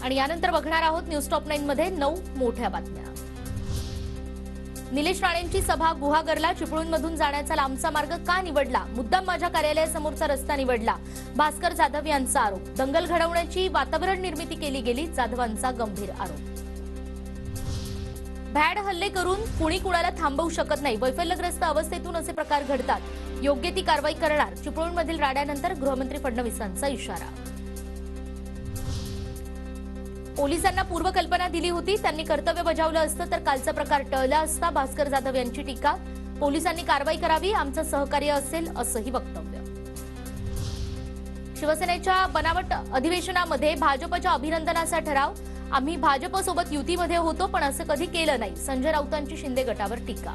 आणि यानंतर बघणार आहोत न्यूज टॉप 9 मध्ये 9 मोठ्या बातम्या। निलेश राणेंची सभा गुहागरला, चिपळूणमधून जाण्याचा लांबचा मार्ग का निवडला? मुद्दाम माझ्या कार्यालयासमोरचा रस्ता निवडला, भास्कर जाधव यांचा आरोप। दंगल घडवण्याची वातावरण निर्मिती केली गेली, जाधवांचा गंभीर आरोप। भॅड हल्ले करून कुणी कुणाला थांबवू शकत नाही, वैफल्यग्रस्त अवस्थेतून असे प्रकार घडतात, योग्य ती कारवाई करणार। चिपळूणमधील राड्यानंतर गृहमंत्री फडणवीसांचा इशारा। पोलिसांना पूर्वकल्पना दिली होती, त्यांनी कर्तव्य बजावलं असतं तर कालचा प्रकार टळला असता, भास्कर जाधव यांची टीका। पोलिसांनी कारवाई करावी, आमचं सहकार्य असेल असंही वक्तव्य। शिवसेनेच्या बनावट अधिवेशनामध्ये भाजपच्या अभिनंदनाचा ठराव, आम्ही भाजपसोबत युतीमध्ये होतो पण असं कधी केलं नाही, संजय राऊतांची शिंदे गटावर टीका।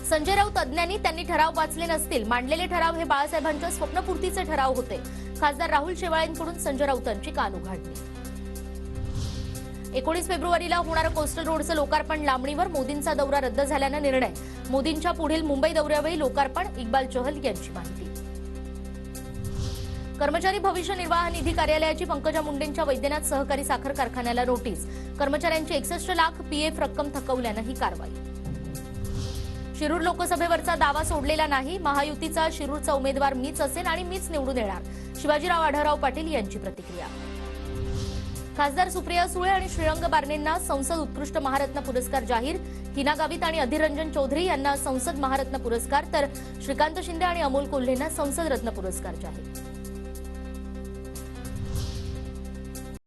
संजय राऊत अज्ञानी, त्यांनी ठराव वाचले नसतील, मांडलेले ठराव हे बाळासाहेबांच्या स्वप्नपूर्तीचे ठराव होते। खासदार राहुल शेवाळेंकडून संजय राऊतांची कानउघाडणी। 19 फेब्रुवारीला होणारं कोस्टल रोडचं लोकार्पण लांबणीवर, मोदींचा दौरा रद्द झाल्यानं निर्णय। मोदींच्या पुढील मुंबई दौऱ्यावेळी लोकार्पण, इक्बाल चहल यांची माहिती। कर्मचारी भविष्य निर्वाह निधी कार्यालयाची पंकजा मुंडेंच्या वैद्यनाथ सहकारी साखर कारखान्याला नोटीस, कर्मचाऱ्यांची 61 लाख पीएफ रक्कम थकवल्यानं ही कारवाई। शिरूर लोकसभेवरचा दावा सोडलेला नाही, महायुतीचा शिरूरचा उमेदवार मीच असेल आणि मीच निवडून येणार, शिवाजीराव आढळराव पाटील यांची प्रतिक्रिया। खासदार सुप्रिया सुळे आणि श्रीरंग बारणेंना संसद उत्कृष्ट महारत्न पुरस्कार जाहीर, हिना गावित आणि अधीर रंजन चौधरी यांना संसद महारत्न पुरस्कार, तर श्रीकांत शिंदे आणि अमोल कोल्हेंना संसद रत्न पुरस्कार जाहीर।